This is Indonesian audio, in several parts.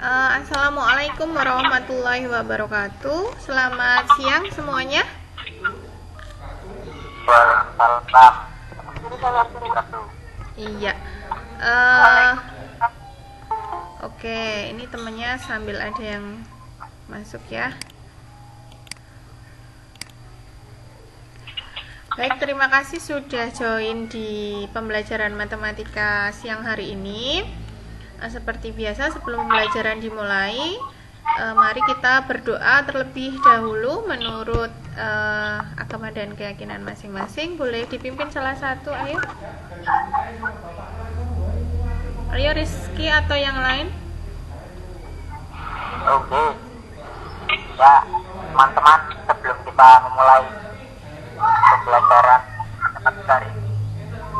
Assalamualaikum warahmatullahi wabarakatuh. Selamat siang semuanya. Iya. Oke, ini temennya sambil ada yang masuk ya. Baik, terima kasih sudah join di pembelajaran matematika siang hari ini. Seperti biasa, sebelum pembelajaran dimulai, mari kita berdoa terlebih dahulu menurut agama dan keyakinan masing-masing. Boleh dipimpin salah satu, ayo. Ayo Rizky atau yang lain. Oke. Ya, teman-teman, sebelum kita memulai pembelajaran dari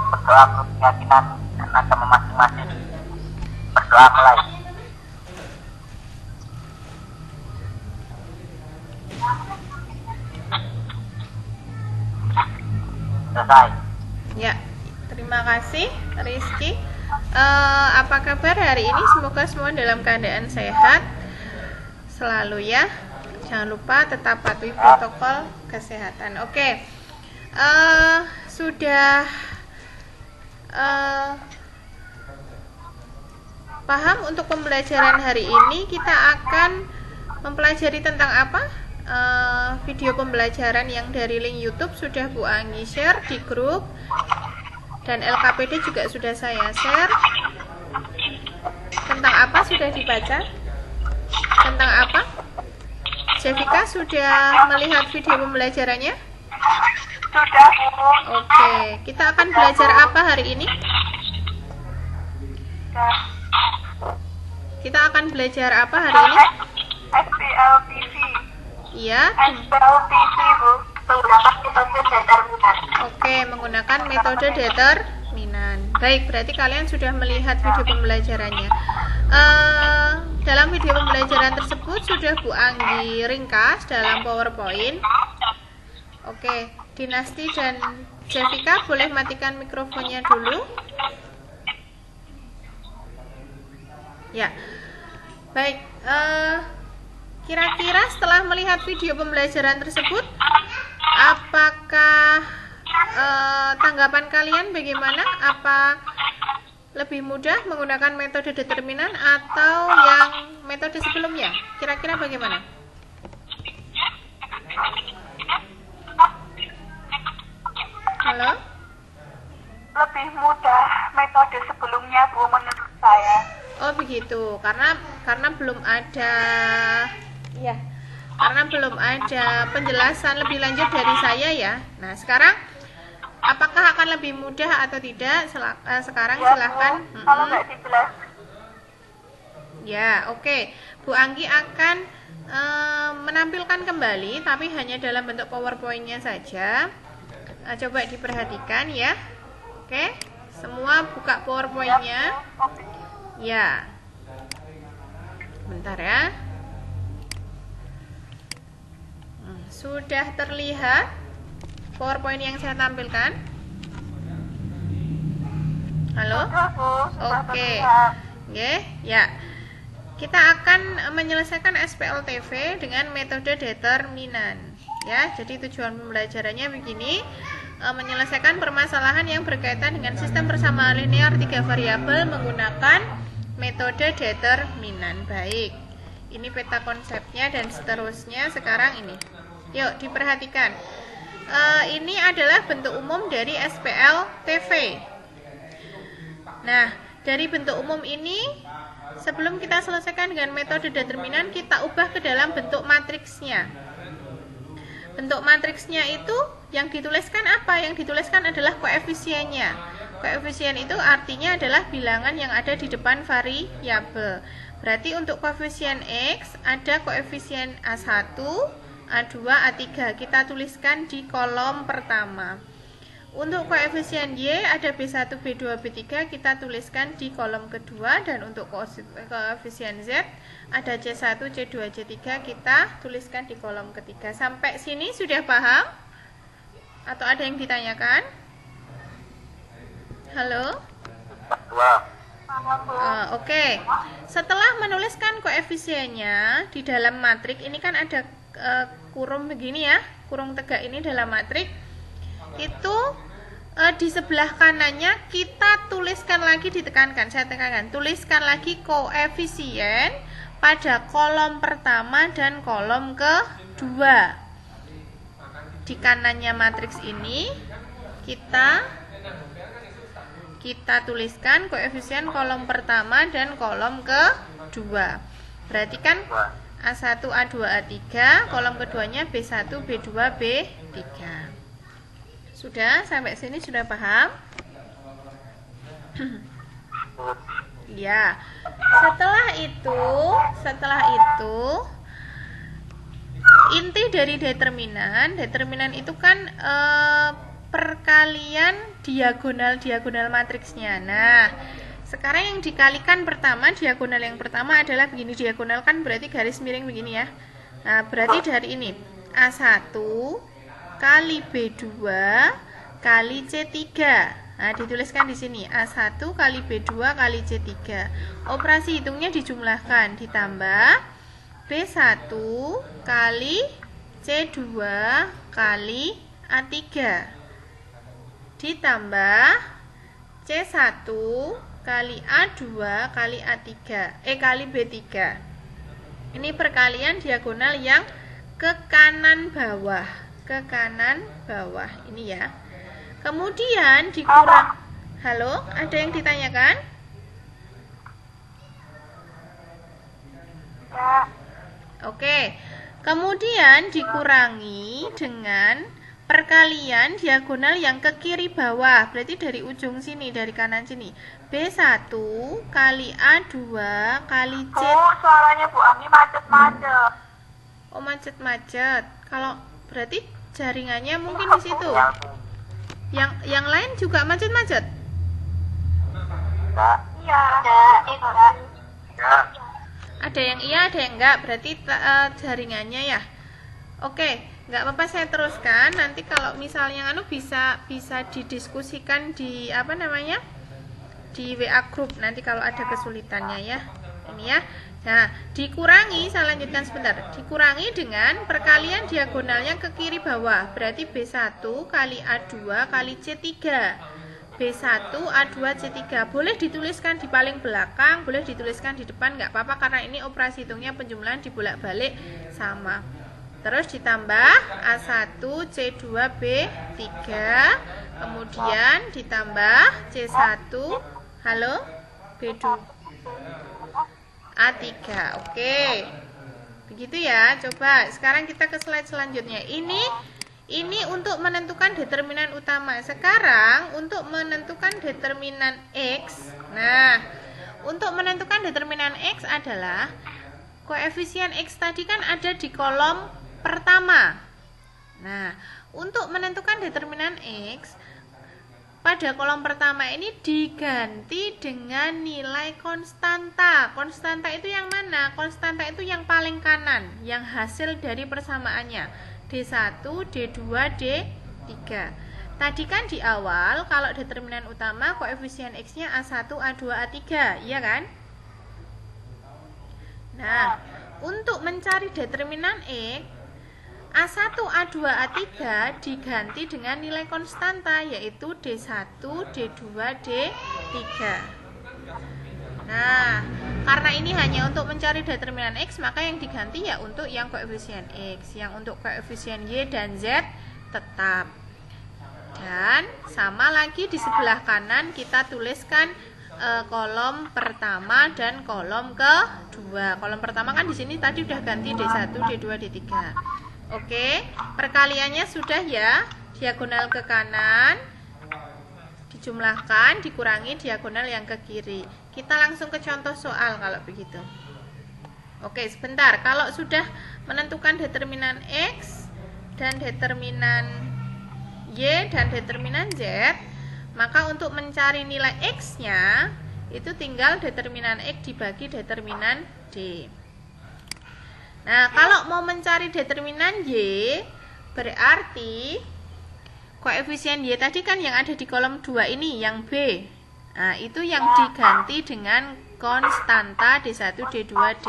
berdoa menurut keyakinan dan agama masing-masing. Berdoa mulai. Selesai. Ya, terima kasih Rizky. Apa kabar hari ini? Semoga semua dalam keadaan sehat selalu ya. Jangan lupa tetap patuhi protokol kesehatan. Oke. Sudah paham untuk pembelajaran hari ini kita akan mempelajari tentang apa? Video pembelajaran yang dari link YouTube sudah Bu Anggi share di grup, dan LKPD juga sudah saya share. Tentang apa sudah dibaca? Tentang apa? Jessica sudah melihat video pembelajarannya? Sudah, Bu. Oke, kita akan belajar apa hari ini? Kita akan belajar apa hari ini? SPLTV. Iya. SPLTV, Bu. Menggunakan metode determinan. Oke, menggunakan metode determinan. Baik, berarti kalian sudah melihat video pembelajarannya. Dalam video pembelajaran tersebut sudah Bu Anggi ringkas dalam PowerPoint. Oke, Dinasti dan Jessica boleh matikan mikrofonnya dulu. Ya, baik. Kira-kira setelah melihat video pembelajaran tersebut, apakah tanggapan kalian bagaimana? Apa lebih mudah menggunakan metode determinan atau yang metode sebelumnya? Kira-kira bagaimana? Halo? Lebih mudah metode sebelumnya, Bu, menurut saya. Oh begitu, karena belum ada ya, karena belum ada penjelasan lebih lanjut dari saya ya. Nah sekarang apakah akan lebih mudah atau tidak? Sekarang Ya, silahkan. Bu, kalau nggak dijelaskan. Ya, oke. Bu Anggi akan menampilkan kembali, tapi hanya dalam bentuk PowerPoint-nya saja. Coba diperhatikan ya. Oke, semua buka PowerPoint-nya. Ya, bentar ya. Sudah terlihat PowerPoint yang saya tampilkan? Halo? Sudah, Bu. Sudah Oke. terlihat. Oke, ya. Kita akan menyelesaikan SPLTV dengan metode determinan. Ya, jadi tujuan pembelajarannya begini. Menyelesaikan permasalahan yang berkaitan dengan sistem persamaan linear 3 variabel menggunakan metode determinan. Baik, ini peta konsepnya dan seterusnya. Sekarang ini, yuk diperhatikan. Ini adalah bentuk umum dari SPLTV. Nah, dari bentuk umum ini, sebelum kita selesaikan dengan metode determinan, kita ubah ke dalam bentuk matriksnya. Bentuk matriksnya itu yang dituliskan apa? Yang dituliskan adalah koefisiennya. Koefisien itu artinya adalah bilangan yang ada di depan variabel. Berarti untuk koefisien X ada koefisien A1, A2, A3. Kita tuliskan di kolom pertama. Untuk koefisien Y ada B1, B2, B3, kita tuliskan di kolom kedua. Dan untuk koefisien Z ada C1, C2, C3, kita tuliskan di kolom ketiga. Sampai sini sudah paham? Atau ada yang ditanyakan? Halo? Oke. Setelah menuliskan koefisien koefisiennya di dalam matriks ini kan ada kurung begini ya, kurung tegak ini dalam matriks itu di sebelah kanannya kita tuliskan lagi, ditekankan, saya tekankan, tuliskan lagi koefisien pada kolom pertama dan kolom kedua. Di kanannya matriks ini kita tuliskan koefisien kolom pertama dan kolom kedua. Berarti kan A1, A2, A3, kolom keduanya B1, B2, B3. Sudah sampai sini sudah paham? Ya. Setelah itu inti dari determinan itu kan perkalian diagonal matriksnya. Nah, sekarang yang dikalikan pertama, diagonal yang pertama adalah begini, diagonal kan berarti garis miring begini ya. Nah, berarti dari ini A1 kali B2 kali C3. Nah, dituliskan di sini A1 kali B2 kali C3. Operasi hitungnya dijumlahkan, ditambah B1 kali C2 kali A3 ditambah C1 kali A2 kali A3 kali B3. Ini perkalian diagonal yang ke kanan bawah, ini ya. Kemudian dikurang. Halo, ada yang ditanyakan? Ya. Oke. Kemudian dikurangi dengan perkalian diagonal yang ke kiri bawah. Berarti dari ujung sini, dari kanan sini. B1 kali A2 kali C. Bu, suaranya Bu Ami macet-macet. Oh, macet-macet. Kalau berarti jaringannya mungkin di situ. Yang lain juga macet-macet. Iya. Ada yang iya, ada yang enggak. Berarti jaringannya ya. Oke, enggak apa-apa, saya teruskan. Nanti kalau misalnya bisa didiskusikan di di WA group nanti kalau ada kesulitannya ya. Ini ya. Nah, dikurangi, saya lanjutkan sebentar. Dikurangi dengan perkalian diagonalnya ke kiri bawah. Berarti B1 kali A2 kali C3. B1 A2 C3. Boleh dituliskan di paling belakang, boleh dituliskan di depan, nggak apa-apa karena ini operasi hitungnya penjumlahan dibolak-balik sama. Terus ditambah A1 C2 B3. Kemudian ditambah C1 B2 A3. Oke. Begitu ya. Coba sekarang kita ke slide selanjutnya. Ini untuk menentukan determinan utama. Sekarang untuk menentukan determinan X. Nah, untuk menentukan determinan X adalah koefisien X tadi kan ada di kolom pertama. Nah, untuk menentukan determinan X pada kolom pertama ini diganti dengan nilai konstanta. Konstanta itu yang mana? Konstanta itu yang paling kanan, yang hasil dari persamaannya. D1, D2, D3. Tadi kan di awal kalau determinan utama koefisien X-nya A1, A2, A3, iya kan? Nah, untuk mencari determinan X, A1, A2, A3 diganti dengan nilai konstanta yaitu D1, D2, D3. Nah, karena ini hanya untuk mencari determinan X, maka yang diganti ya untuk yang koefisien X. Yang untuk koefisien Y dan Z tetap. Dan sama lagi di sebelah kanan kita tuliskan kolom pertama dan kolom kedua. Kolom pertama kan di sini tadi udah ganti D1, D2, D3. Oke, perkaliannya sudah ya, diagonal ke kanan dijumlahkan, dikurangi diagonal yang ke kiri. Kita langsung ke contoh soal kalau begitu. Oke, sebentar. Kalau sudah menentukan determinan X dan determinan Y dan determinan Z, maka untuk mencari nilai X-nya itu tinggal determinan X dibagi determinan D. Nah, kalau mau mencari determinan Y, berarti koefisien Y tadi kan yang ada di kolom 2 ini, yang B. Nah, itu yang diganti dengan konstanta D1, D2, D3.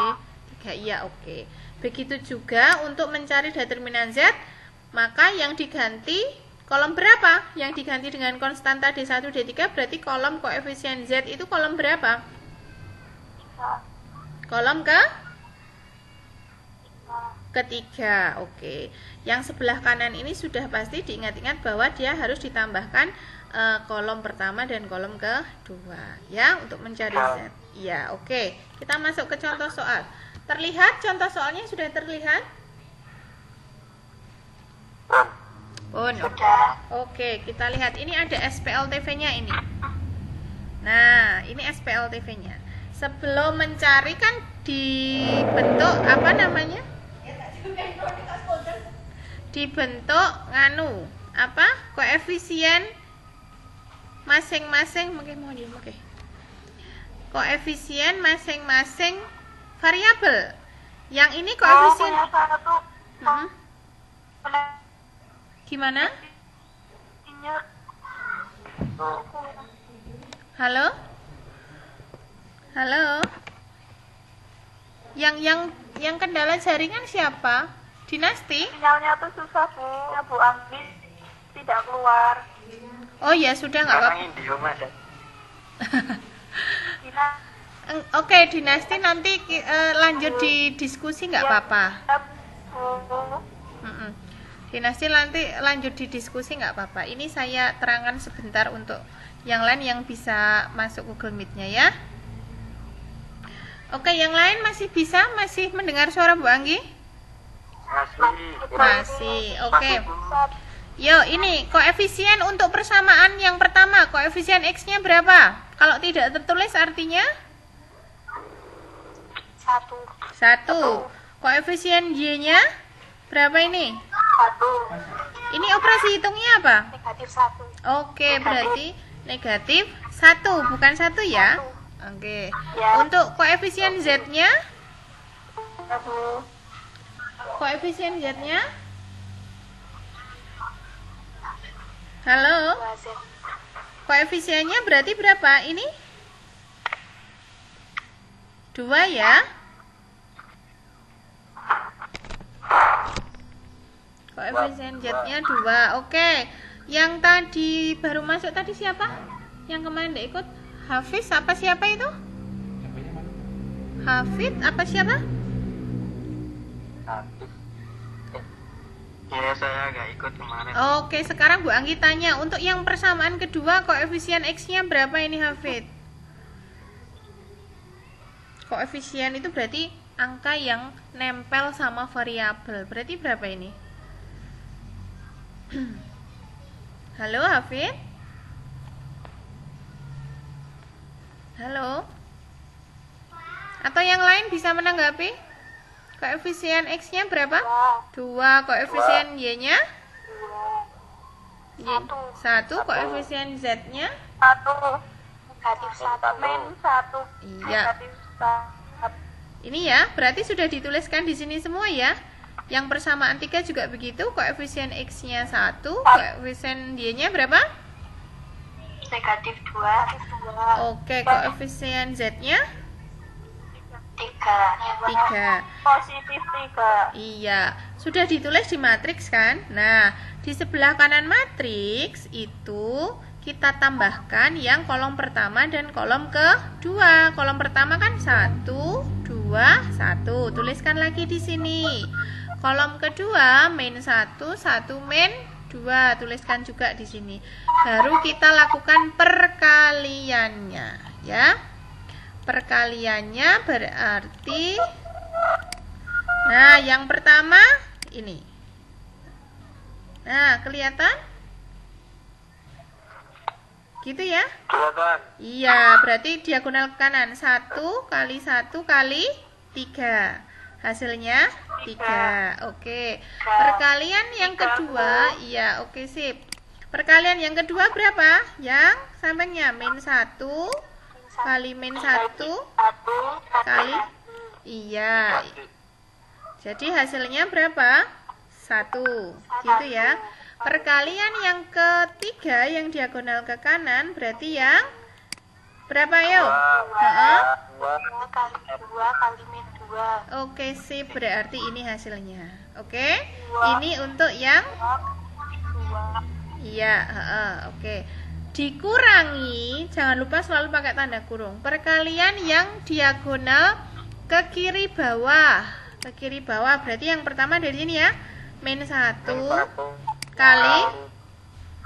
3. Iya, oke. Begitu juga untuk mencari determinan Z, maka yang diganti kolom berapa? Yang diganti dengan konstanta D1, D3 berarti kolom koefisien Z itu kolom berapa? Kolom ketiga. Oke. Yang sebelah kanan ini sudah pasti diingat-ingat bahwa dia harus ditambahkan kolom pertama dan kolom kedua ya untuk mencari Z. Iya, oke. Kita masuk ke contoh soal. Terlihat contoh soalnya sudah terlihat? Pun. Oke, kita lihat ini ada SPLTV-nya ini. Nah, ini SPLTV-nya. Sebelum mencari kan dibentuk apa namanya? Dibentuk koefisien masing-masing, koefisien masing-masing variabel. Yang ini koefisien gimana? Halo? Yang kendala jaringan siapa? Dinasti? Sinyalnya tuh susah Bu, ya Bu Anggi tidak keluar. Oh ya sudah nggak apa-apa. Oke, Dinasti nanti lanjut di diskusi nggak apa-apa. Dinasti nanti lanjut di diskusi nggak apa-apa. Ini saya terangkan sebentar untuk yang lain yang bisa masuk Google Meet-nya ya. Oke, yang lain masih mendengar suara Bu Anggi? Masih. Oke. Yo, ini koefisien untuk persamaan yang pertama, koefisien X-nya berapa? Kalau tidak tertulis artinya? 1. Koefisien Y-nya berapa ini? 1. Ini operasi hitungnya apa? Negatif 1. Oke, berarti negatif 1, bukan 1 ya? Oke. Ya. Untuk koefisien Z-nya? Koefisien Z-nya? Halo? Koefisiennya berarti berapa? Ini? 2 ya? Koefisien Z-nya 2. Oke. Yang tadi baru masuk tadi siapa? Yang kemarin tidak ikut? Hafiz apa siapa itu? Hafid apa siapa? Ya, saya nggak ikut kemarin. Oke, sekarang Bu Anggi tanya, untuk yang persamaan kedua koefisien X-nya berapa ini Hafid? Koefisien itu berarti angka yang nempel sama variabel. Berarti berapa ini? Halo Hafid? Halo? Atau yang lain bisa menanggapi? Koefisien X-nya berapa? 2. Koefisien Y-nya? 1. Koefisien Z-nya? 1. Negatif 1. Min 1. Iya. Ini ya, berarti sudah dituliskan di sini semua ya. Yang persamaan 3 juga begitu. Koefisien X-nya 1. Koefisien Y-nya berapa? Negatif 2. Oke, koefisien Z-nya? 3. Positif 3. Iya, sudah ditulis di matriks kan? Nah, di sebelah kanan matriks itu kita tambahkan yang kolom pertama dan kolom kedua. Kolom pertama kan 1, 2, 1. Tuliskan lagi di sini. Kolom kedua min 1, 1 min 2. Tuliskan juga di sini. Baru kita lakukan perkaliannya, ya. Perkaliannya berarti, nah yang pertama ini. Nah, kelihatan? Gitu ya? Kelihatan. Iya, berarti diagonal ke kanan. 1 kali 1 kali 3. Hasilnya 3. Oke. Perkalian yang kedua, iya, oke sip. Perkalian yang kedua berapa? Yang sampingnya min 1 kali min 1 kali, iya, jadi hasilnya berapa? 1, gitu ya. Perkalian yang ketiga yang diagonal ke kanan berarti yang berapa yuk? 2 kali 2 kali min 2 2. Oke, sip. Berarti ini hasilnya. Oke. Ini untuk yang 2. iya, oke. Dikurangi, jangan lupa selalu pakai tanda kurung. Perkalian yang diagonal ke kiri bawah. Ke kiri bawah berarti yang pertama dari sini ya. Min 1 kali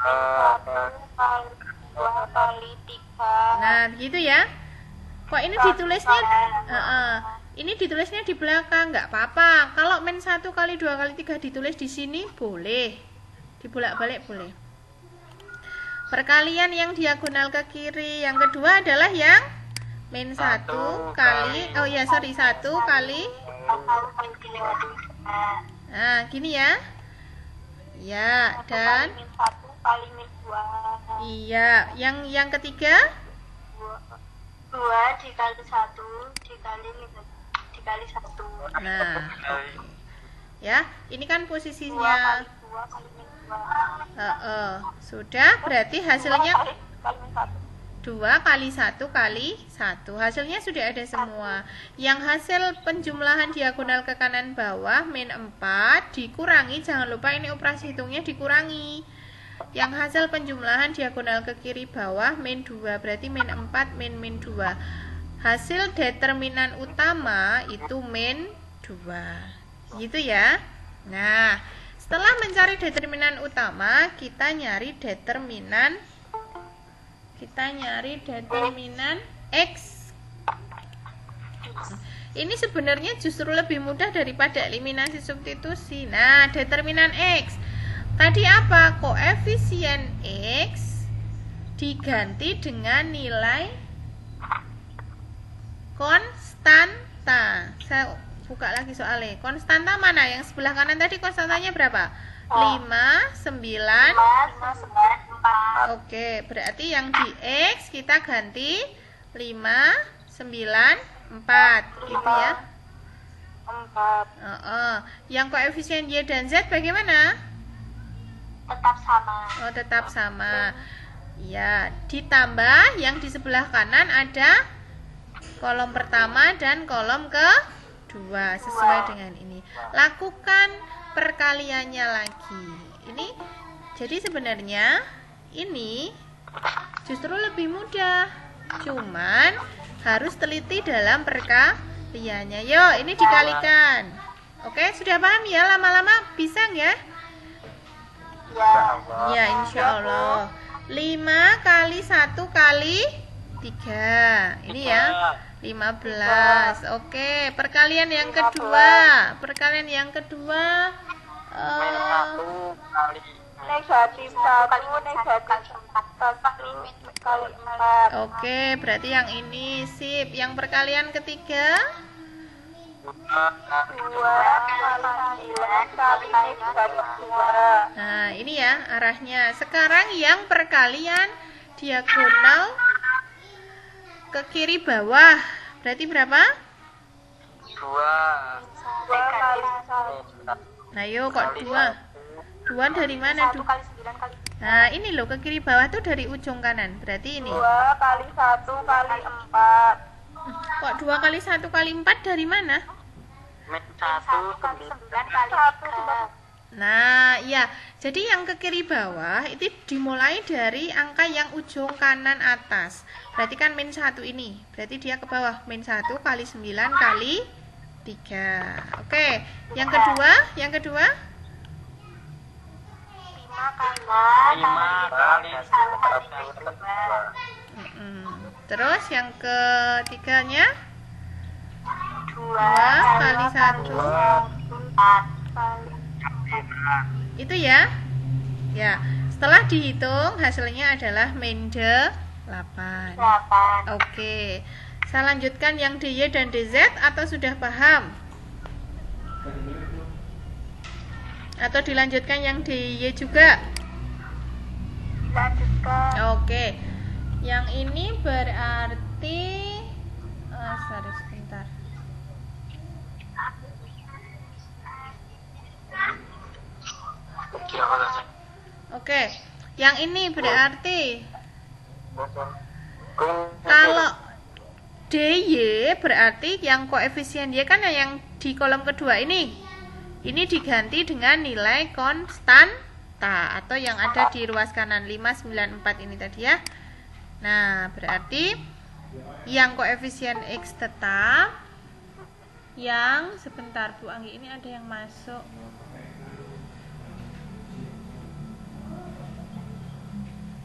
2 kali 3. nah, begitu ya. Kok ini ditulisnya ini ditulisnya di belakang, nggak apa-apa. Kalau min 1 kali 2 kali 3 ditulis di sini boleh. Dibolak-balik boleh. Perkalian yang diagonal ke kiri yang kedua adalah yang min 1 kali 1 kali nah, gini ya. Ya, dan min 1 kali min 2. iya, yang ketiga 2 dikali 1 dikali 1. nah, ya, ini kan posisinya 2 kali min 2. sudah, berarti hasilnya 2 kali min 1. 2 kali 1 kali 1. Hasilnya sudah ada semua. Yang hasil penjumlahan diagonal ke kanan bawah min 4 dikurangi, jangan lupa ini operasi hitungnya dikurangi. Yang hasil penjumlahan diagonal ke kiri bawah min 2, berarti min 4 min 2. Hasil determinan utama itu min 2. Gitu ya. Nah, setelah mencari determinan utama, kita nyari determinan X. Ini sebenarnya justru lebih mudah daripada eliminasi substitusi. Nah, determinan X. Tadi apa? Koefisien X diganti dengan nilai konstanta. Saya buka lagi soalnya. Konstanta mana? Yang sebelah kanan tadi konstantanya berapa? 5, 9. 4. Oke, berarti yang di X kita ganti 5, 9, 4 gitu ya. 4. Yang koefisien Y dan Z bagaimana? Tetap sama. Oh, tetap sama. Ya, ditambah yang di sebelah kanan ada kolom pertama dan kolom kedua sesuai dengan ini. Lakukan perkaliannya lagi. Ini jadi sebenarnya ini justru lebih mudah. Cuman harus teliti dalam perkaliannya. Yuk, ini dikalikan. Oke, sudah paham ya? Lama-lama bisa nggak? Ya, insya Allah. 5 kali 1 kali 3. Ini ya, 15. Oke, perkalian yang kedua. Perkalian yang kedua negatif 1 negatif 4 kali 4. oke, berarti yang ini sip. Yang perkalian ketiga 2 kali 9 kali negatif 2. nah, ini ya arahnya. Sekarang yang perkalian diagonal ke kiri bawah berarti berapa? 2 kali 1. Nah, yuk kok 2? 2 dari mana? 1 kali 9 kali. Nah, ini loh ke kiri bawah tuh dari ujung kanan. Berarti ini. 2 kali 1 kali 4. Kok 2 kali 1 kali 4 dari mana? min 1 1 kali 9 kali 3. Nah, ya. Jadi yang ke kiri bawah itu dimulai dari angka yang ujung kanan atas. Berarti kan min 1 ini. Berarti dia ke bawah. Min 1 kali 9 kali 3. Oke. Yang kedua? 5 kali 2. Terus yang ketiganya 2 kali 1. 4 kali. Itu ya. Ya, setelah dihitung hasilnya adalah min 8. 8. Oke. Saya lanjutkan yang DY dan DZ atau sudah paham? Atau dilanjutkan yang DY juga? Lanjutkan. Oke. Yang ini berarti sorry, sebentar. Oke. Yang ini berarti kalau DY berarti yang koefisien Y kan yang di kolom kedua ini. Ini diganti dengan nilai konstanta atau yang ada di ruas kanan 594 ini tadi ya. Nah, berarti yang koefisien X tetap yang sebentar Bu Anggi, ini ada yang masuk.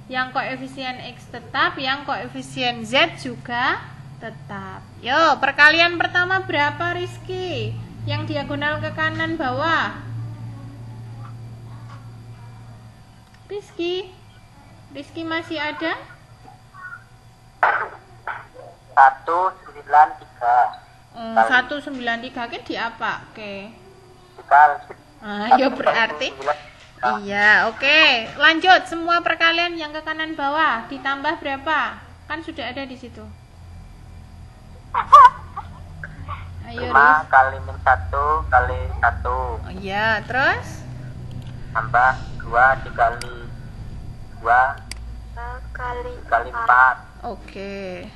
Yang koefisien X tetap, yang koefisien Z juga tetap. Yo, perkalian pertama berapa Rizky? Yang diagonal ke kanan bawah. Rizky masih ada? 193. 193 kan di apa? Oke. Dikali. Ya berarti iya, oke. Lanjut, semua perkalian yang ke kanan bawah ditambah berapa? Kan sudah ada di situ. Ayo, 5 kali min 1 kali 1. Oh iya, terus? Tambah 2 dikali 2 kali 4. Oke.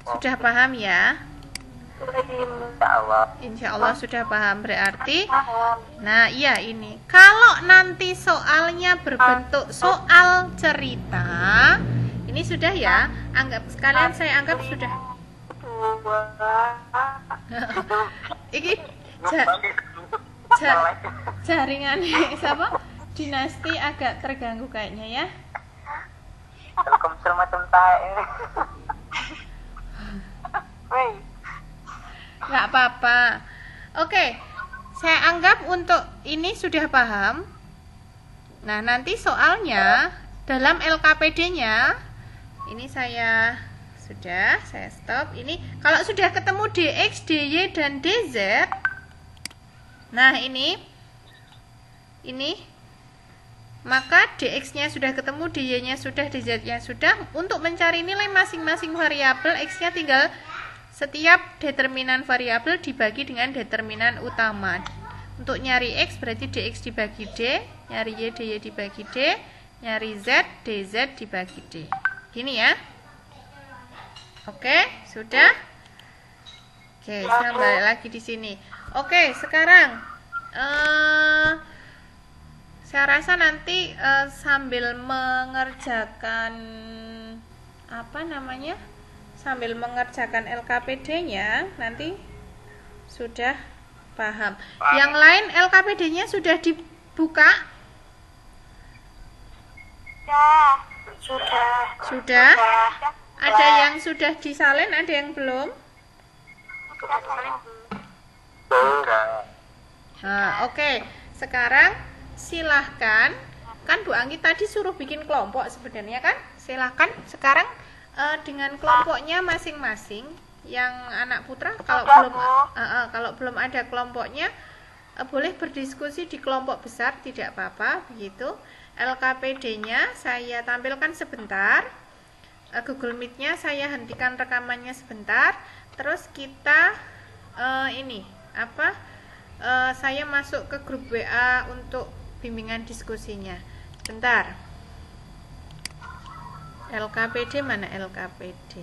Sudah paham ya? Insya Allah sudah paham. Berarti nah iya ini kalau nanti soalnya berbentuk soal cerita, ini sudah ya, anggap sekalian saya anggap sudah. Ini jaringan siapa? Dinasti agak terganggu kayaknya ya. Telkomsel macam tae. Nggak apa-apa. Oke, saya anggap untuk ini sudah paham. Nah, nanti soalnya dalam LKPD-nya ini saya stop. Ini kalau sudah ketemu DX, DY dan DZ. Nah, ini maka DX-nya sudah ketemu, DY-nya sudah, DZ-nya sudah. Untuk mencari nilai masing-masing variabel, X-nya tinggal setiap determinan variabel dibagi dengan determinan utama. Untuk nyari X berarti DX dibagi D, nyari Y, DY dibagi D, nyari Z, DZ dibagi D. Gini ya. Oke, sudah? Oke, saya balik lagi di sini. Oke, sekarang saya rasa nanti sambil mengerjakan sambil mengerjakan LKPD-nya nanti sudah paham. Yang lain LKPD-nya sudah dibuka? Sudah. Ada yang sudah disalin, ada yang belum? Nah, oke. Sekarang silahkan, kan Bu Anggi tadi suruh bikin kelompok sebenarnya kan? Silahkan sekarang dengan kelompoknya masing-masing. Yang anak putra kalau belum ada kelompoknya boleh berdiskusi di kelompok besar, tidak apa-apa begitu. LKPD-nya saya tampilkan sebentar. Google Meet-nya saya hentikan rekamannya sebentar. Terus kita saya masuk ke grup WA untuk bimbingan diskusinya. Bentar. LKPD mana LKPD?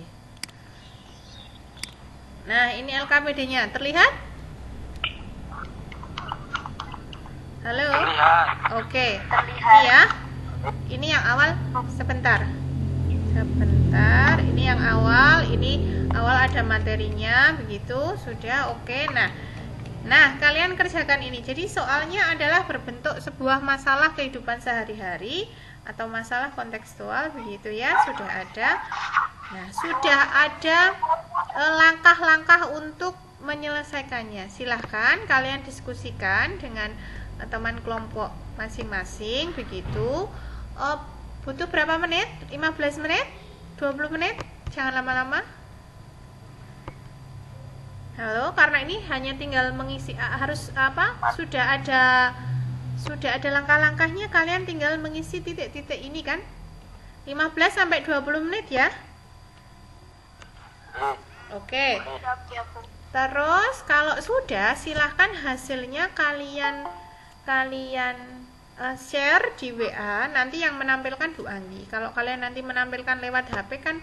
Nah, ini LKPD-nya. Terlihat? Halo? Oke. Iya. Ini yang awal. Sebentar. Ini yang awal. Ini awal ada materinya. Begitu. Sudah. Oke. Nah, kalian kerjakan ini. Jadi soalnya adalah berbentuk sebuah masalah kehidupan sehari-hari atau masalah kontekstual, begitu ya. Sudah ada. Nah, sudah ada langkah-langkah untuk menyelesaikannya. Silahkan kalian diskusikan dengan teman kelompok masing-masing, begitu. Butuh berapa menit? 15 menit? 20 menit? Jangan lama-lama. Halo, karena ini hanya tinggal mengisi, sudah ada langkah-langkahnya, kalian tinggal mengisi titik-titik ini kan. 15 sampai 20 menit ya. Oke. Terus kalau sudah, silahkan hasilnya kalian share di WA. Nanti yang menampilkan Bu Anggi. Kalau kalian nanti menampilkan lewat HP kan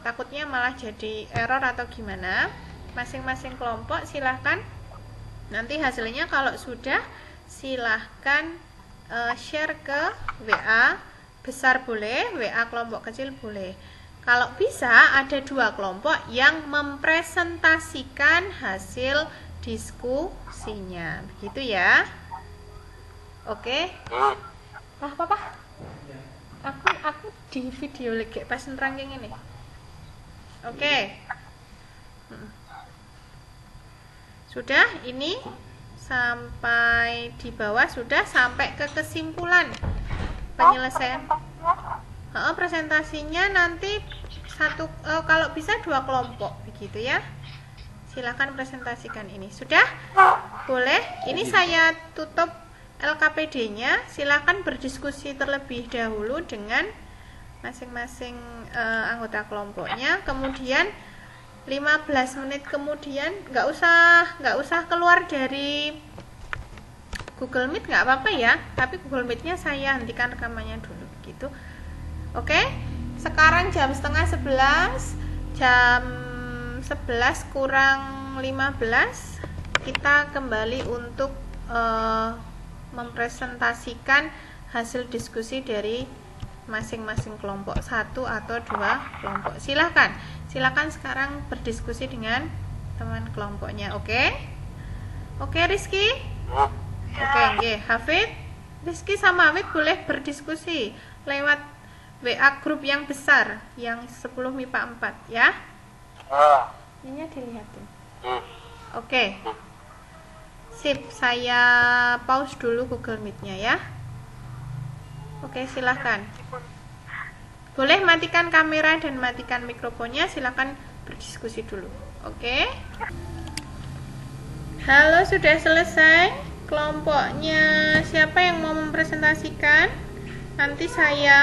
takutnya malah jadi error atau gimana. Masing-masing kelompok silahkan nanti hasilnya kalau sudah silahkan share ke WA besar boleh, WA kelompok kecil boleh. Kalau bisa ada 2 kelompok yang mempresentasikan hasil diskusinya, begitu ya. Oke. Wah, papa. Aku di video lagi pas nerangin ini. Oke. Sudah, ini sampai di bawah sudah sampai ke kesimpulan penyelesaian. Presentasinya nanti kalau bisa 2 kelompok begitu ya. Silakan presentasikan ini. Sudah? Boleh. Ini saya tutup LKPD-nya. Silakan berdiskusi terlebih dahulu dengan masing-masing anggota kelompoknya. Kemudian 15 menit kemudian nggak usah keluar dari Google Meet, nggak apa-apa ya, tapi Google Meet-nya saya hentikan rekamannya dulu gitu. Oke, sekarang jam setengah 11, jam 11 kurang 15 kita kembali untuk mempresentasikan hasil diskusi dari masing-masing kelompok, 1 atau 2 kelompok. Silakan sekarang berdiskusi dengan teman kelompoknya. Oke Rizky, oke, Hafid, Rizky sama Hafid boleh berdiskusi lewat WA grup yang besar yang 10 MIPA 4 ya. Ini dilihatin. Oke. Sip, saya pause dulu Google Meet-nya ya. Oke, silahkan. Boleh matikan kamera dan matikan mikrofonnya, silahkan berdiskusi dulu. Oke. Halo, sudah selesai kelompoknya. Siapa yang mau mempresentasikan? Nanti saya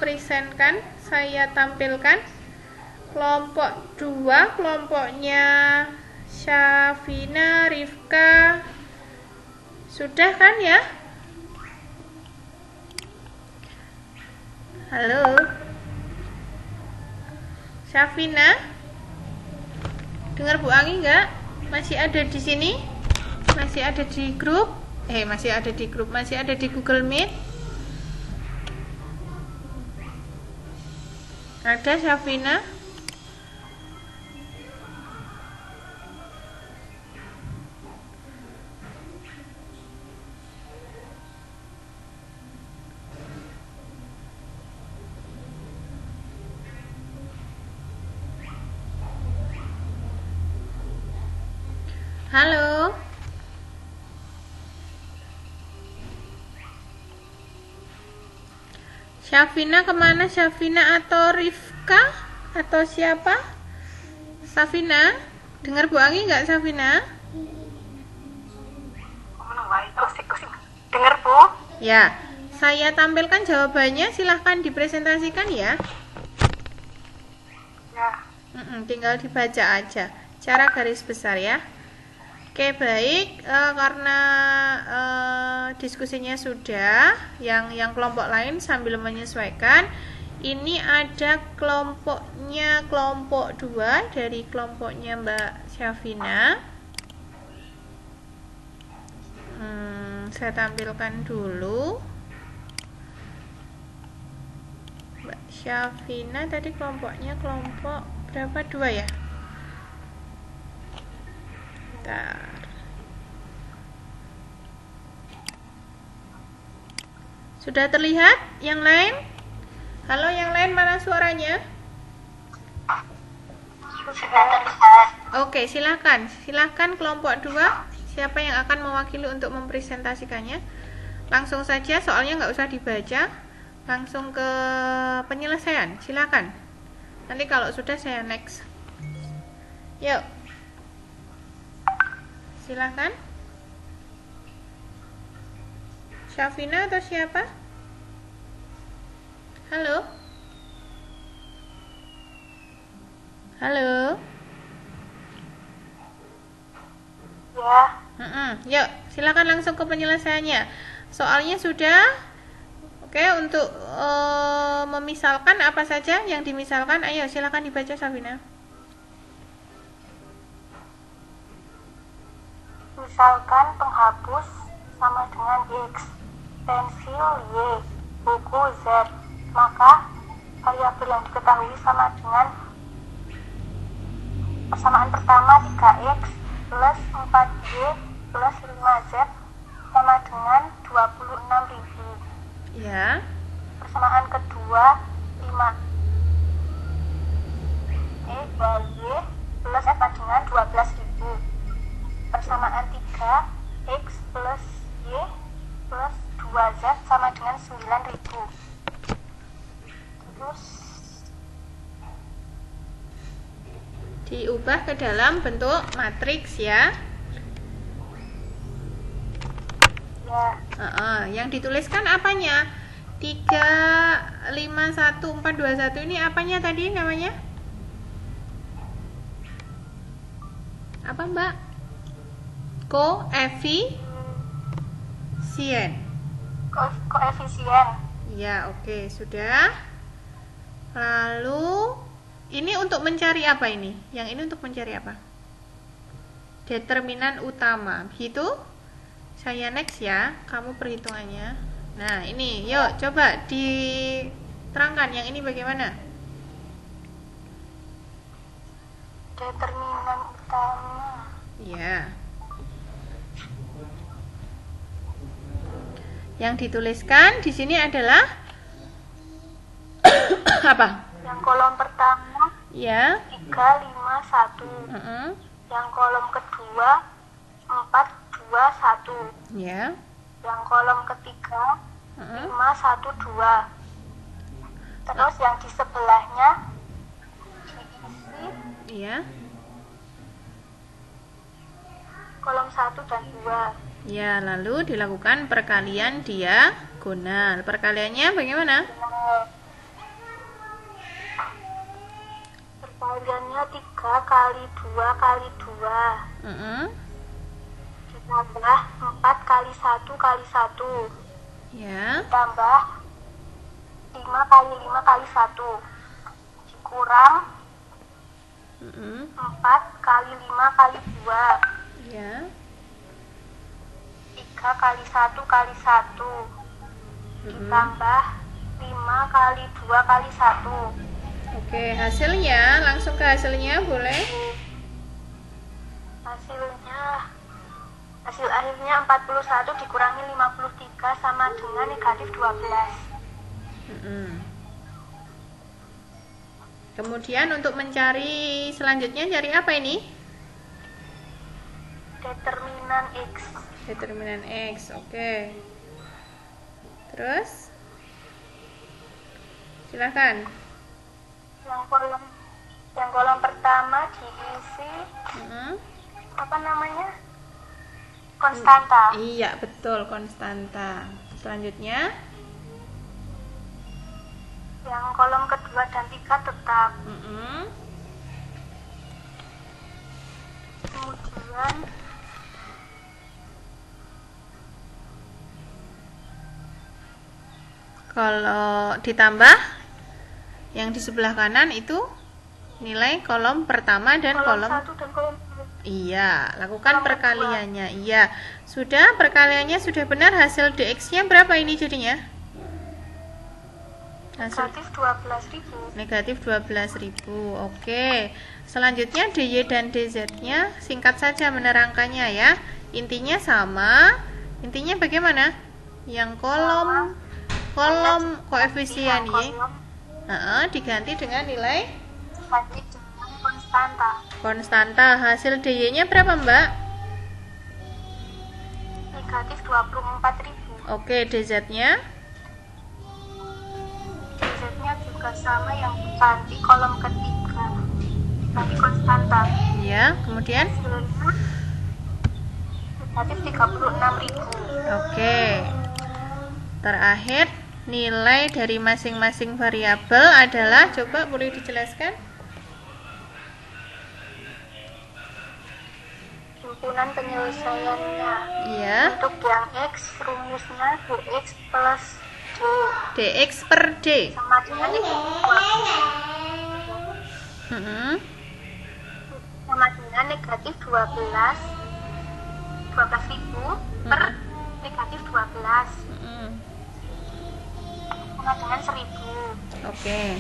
presentkan, saya tampilkan. Kelompok 2, kelompoknya Syafina, Rifka. Sudah kan ya? Halo, Syafina, dengar Bu Anggi nggak? Masih ada di sini? Masih ada di grup? Masih ada di Google Meet? Ada Syafina? Halo. Syafina kemana? Syafina atau Rifka? Atau siapa? Syafina? Dengar Bu Anggi nggak Syafina? Dengar Bu? Ya, saya tampilkan jawabannya, silahkan dipresentasikan ya. Ya. Tinggal dibaca aja, cara garis besar ya. Oke, baik, karena diskusinya sudah, yang kelompok lain sambil menyesuaikan. Ini ada kelompoknya, kelompok 2 dari kelompoknya Mbak Syafina. Saya tampilkan dulu. Mbak Syafina tadi kelompoknya kelompok berapa? 2 ya? Bentar. Sudah terlihat yang lain? Halo, yang lain mana suaranya? Sudah terlihat. Oke, silahkan kelompok 2. Siapa yang akan mewakili untuk mempresentasikannya? Langsung saja, soalnya nggak usah dibaca. Langsung ke penyelesaian, silahkan. Nanti kalau sudah saya next. Yuk, silahkan. Syafina atau siapa? Halo? Halo? Ya. Yuk, silakan langsung ke penyelesaiannya. Soalnya sudah, Oke, untuk memisalkan apa saja yang dimisalkan? Ayo silakan dibaca Safina. Misalkan penghapus sama dengan X, pensil Y, buku Z, maka variabel yang diketahui sama dengan persamaan pertama 3X plus 4Y plus 5Z sama dengan 26.000. Ya. Persamaan kedua 5Y plus sama dengan 12.000. Persamaan 3X plus Y plus 2Z sama dengan 9.000. Terus Diubah ke dalam bentuk matriks ya. ya, Yang dituliskan apanya? 3, 5, 1, 4, 2, 1 ini apanya tadi namanya? Apa Mbak? Koefisien. koefisien. Ya, oke, sudah. Lalu ini untuk mencari apa ini? Yang ini untuk mencari apa? Determinan utama. Begitu? Saya next ya, kamu perhitungannya. Nah, ini yuk coba diterangkan yang ini bagaimana? Determinan utama. Ya. Yang dituliskan di sini adalah apa? Yang kolom pertama Ya. 3, 5, 1. Yang kolom kedua 4, 2, 1. Ya. Yang kolom ketiga 5, 1, 2. Terus yang di sebelahnya diisi Iya. kolom 1 dan 2. Ya, lalu dilakukan perkalian diagonal. Perkaliannya bagaimana? Perkaliannya 3 kali 2 kali 2 ditambah 4 kali 1 kali 1 Ya. ditambah 5 kali 5 kali 1 dikurang 4 kali 5 kali 2 Ya. 3 kali 1 kali 1 ditambah 5 kali 2 kali 1. Oke, hasilnya langsung ke hasilnya boleh? Hasil akhirnya 41 dikurangi 53 sama dengan negatif 12. Kemudian untuk mencari selanjutnya cari apa ini? Determinan X. Determinan X. Oke. Terus silakan. Yang kolom pertama diisi apa namanya? Konstanta. Iya, betul, konstanta. Selanjutnya Yang kolom kedua dan 3 tetap. Kemudian kalau ditambah yang di sebelah kanan itu nilai kolom pertama dan kolom 1 dan kolom 2. Iya, lakukan Kolom perkaliannya. Iya, sudah perkaliannya sudah benar. Hasil dx-nya berapa ini jadinya? Hasil Negatif 12.000. -12.000. Oke. Selanjutnya dy dan dz-nya singkat saja menerangkannya ya. Intinya sama. Intinya bagaimana? Yang kolom koefisien y diganti dengan nilai konstanta. Hasil dy-nya berapa, Mbak? Negatif 24.000. Oke, dz-nya Z-nya juga sama, yang ganti kolom ketiga, ganti konstanta. ya. Kemudian Hasilnya negatif 36.000. oke. Terakhir nilai dari masing-masing variabel adalah, coba boleh dijelaskan? Himpunan penyelesaiannya. Iya. Untuk yang X, rumusnya dx plus dy dx per d sama dengan negatif 12.000 per negatif 12 sama dengan 1.000. Oke.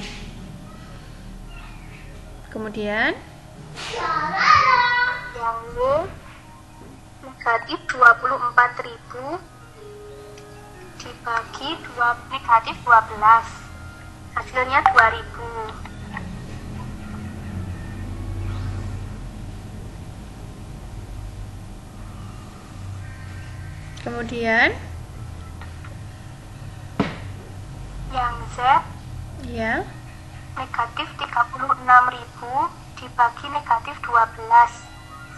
Kemudian yang negatif 24.000 dibagi negatif 12 hasilnya 2.000. Kemudian yang Z ya, negatif 36.000 dibagi negatif 12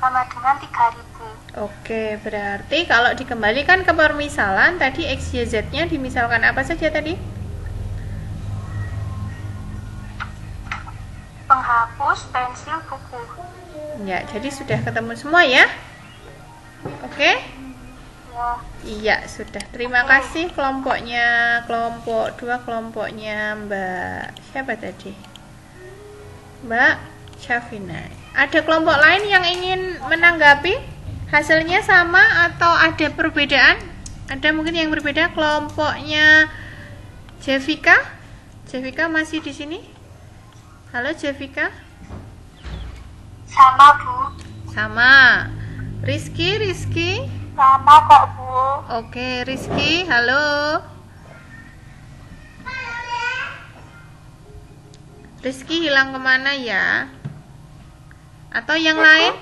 sama dengan 3.000. oke, berarti kalau dikembalikan ke permisalan tadi X, Y, Z-nya dimisalkan apa saja tadi? Penghapus, pensil, buku. Ya, jadi sudah ketemu semua ya? Oke? Ya, Iya, sudah. Terima kasih kelompoknya, kelompok 2 kelompoknya Mbak siapa tadi? Mbak Syafina. Ada kelompok lain yang ingin menanggapi? Hasilnya sama atau ada perbedaan? Ada mungkin yang berbeda? Kelompoknya Jevika? Jevika masih di sini? Halo Jevika? sama Bu. Sama. Rizky? Sama kok Bu. Oke, Rizky, halo. Rizky hilang kemana ya? Atau yang lain?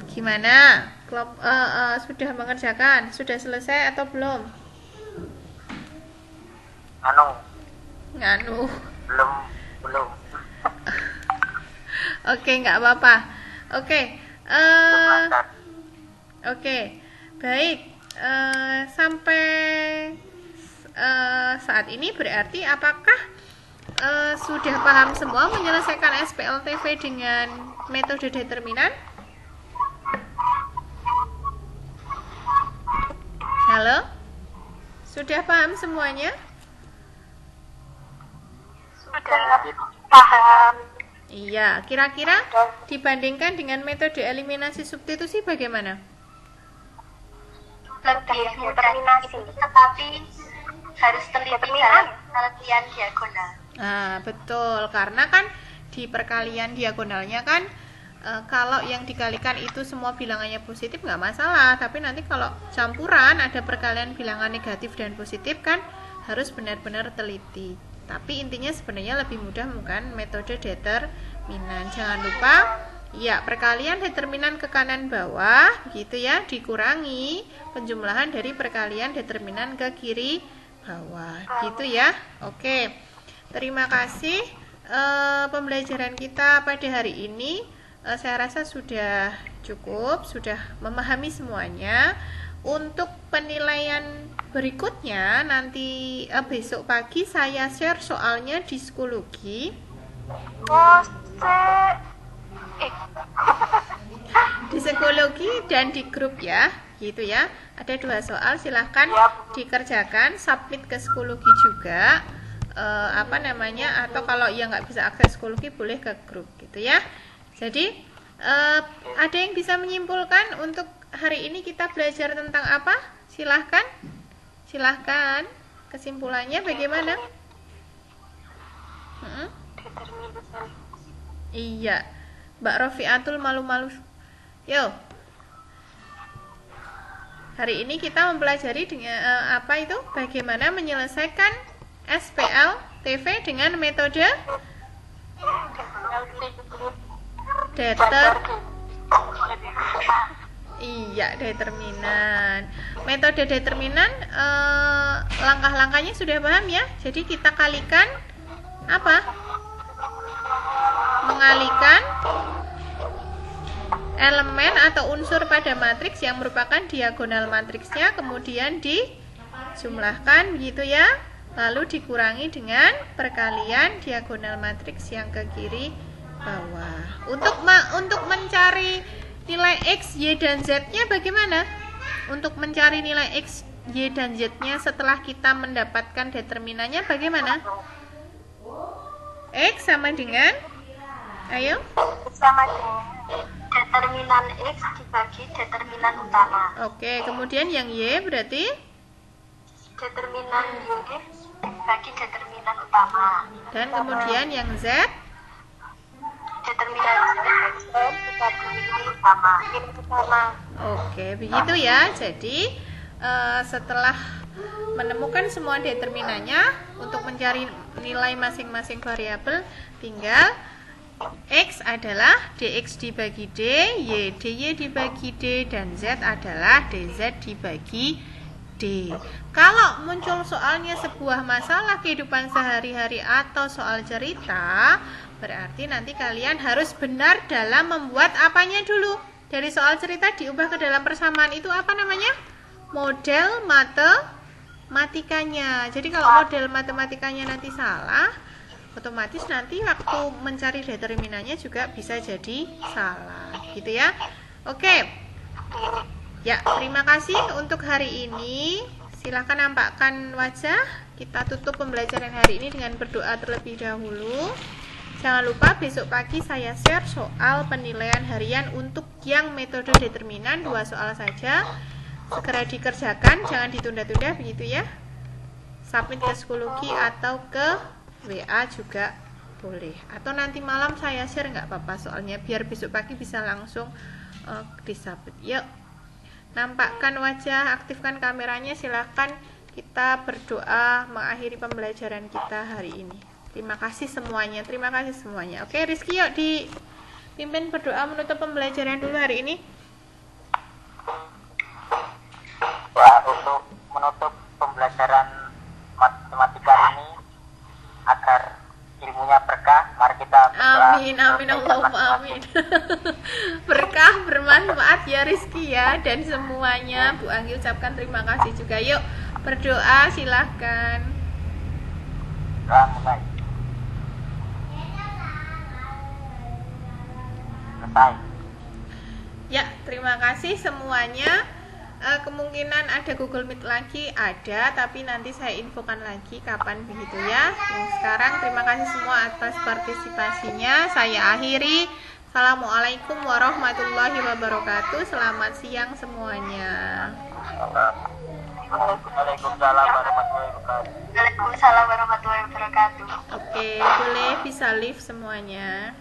Gimana? Sudah mengerjakan? Sudah selesai atau belum? Nganu. Belum. Oke, nggak apa-apa. Oke. Oke, baik. Sampai saat ini berarti apakah sudah paham semua menyelesaikan SPLTV dengan metode determinan? Halo? Sudah paham semuanya? Sudah paham. Iya, kira-kira dibandingkan dengan metode eliminasi substitusi bagaimana? Lebih determinasi, tetapi harus teliti dalam penelitian diagonal. Nah, betul, karena kan di perkalian diagonalnya kan kalau yang dikalikan itu semua bilangannya positif nggak masalah, tapi nanti kalau campuran ada perkalian bilangan negatif dan positif kan harus benar-benar teliti. Tapi intinya sebenarnya lebih mudah bukan metode determinan. Jangan lupa ya, perkalian determinan ke kanan bawah gitu ya, dikurangi penjumlahan dari perkalian determinan ke kiri bawah gitu ya. Oke, terima kasih. Pembelajaran kita pada hari ini saya rasa sudah cukup, sudah memahami semuanya. Untuk penilaian berikutnya nanti besok pagi saya share soalnya di psikologi. Di psikologi dan di grup ya, gitu ya. Ada 2 soal, silahkan dikerjakan, submit ke psikologi juga. Atau kalau yang nggak bisa akses psikologi boleh ke grup gitu ya. Jadi ada yang bisa menyimpulkan untuk hari ini kita belajar tentang apa? Silahkan kesimpulannya bagaimana? Iya, Mbak Rofiatul malu-malu. Yo, hari ini kita mempelajari dengan bagaimana menyelesaikan SPLTV dengan metode determinan. Metode determinan langkah-langkahnya sudah paham ya. Jadi kita kalikan apa? Mengalihkan elemen atau unsur pada matriks yang merupakan diagonal matriksnya, kemudian dijumlahkan gitu ya. Lalu dikurangi dengan perkalian diagonal matriks yang ke kiri bawah. Untuk mencari nilai X, Y, dan Z-nya bagaimana? Untuk mencari nilai X Y dan Z-nya setelah kita mendapatkan determinannya bagaimana? X sama dengan, ayo, Sama dengan determinan X dibagi determinan utama. oke, kemudian yang Y berarti Determinan Y dibagi determinan utama. dan kemudian yang Z. Determinan Z dibagi ini utama. Ini utama. Oke, begitu ya. Jadi setelah menemukan semua determinannya untuk mencari nilai masing-masing variabel, tinggal X adalah dx dibagi D, Y dy dibagi D, dan Z adalah dz dibagi D. Kalau muncul soalnya sebuah masalah kehidupan sehari-hari atau soal cerita, berarti nanti kalian harus benar dalam membuat apanya dulu. Dari soal cerita diubah ke dalam persamaan itu apa namanya? Model matematikanya. Jadi kalau model matematikanya nanti salah, otomatis nanti waktu mencari determinannya juga bisa jadi salah, gitu ya. Oke. Ya, terima kasih untuk hari ini. Silahkan nampakkan wajah. Kita tutup pembelajaran hari ini dengan berdoa terlebih dahulu. Jangan lupa besok pagi saya share soal penilaian harian untuk yang metode determinan, 2 soal saja. Segera dikerjakan, jangan ditunda-tunda, begitu ya. Submit ke Psikologi atau ke WA juga boleh. Atau nanti malam saya share, nggak apa-apa soalnya, biar besok pagi bisa langsung disubmit. Yuk, nampakkan wajah, aktifkan kameranya, silahkan kita berdoa mengakhiri pembelajaran kita hari ini. Terima kasih semuanya, terima kasih semuanya. Oke, Rizky, yuk dipimpin berdoa menutup pembelajaran dulu hari ini. Ya, untuk menutup pembelajaran matematika ini agar ilmunya berkah, mari kita berdoa. Amin, amin, Allahumma amin. Berkah, bermanfaat ya Rizky ya, dan semuanya. Bu Anggi ucapkan terima kasih juga. Yuk berdoa, silahkan. Doa mulai. Selesai. Ya, terima kasih semuanya. Kemungkinan ada Google Meet lagi, ada, tapi nanti saya infokan lagi kapan begitu ya. Sekarang terima kasih semua atas partisipasinya. Saya akhiri. Assalamualaikum warahmatullahi wabarakatuh. Selamat siang semuanya. Waalaikumsalam warahmatullahi wabarakatuh. Waalaikumsalam warahmatullahi wabarakatuh. Oke, boleh bisa live semuanya.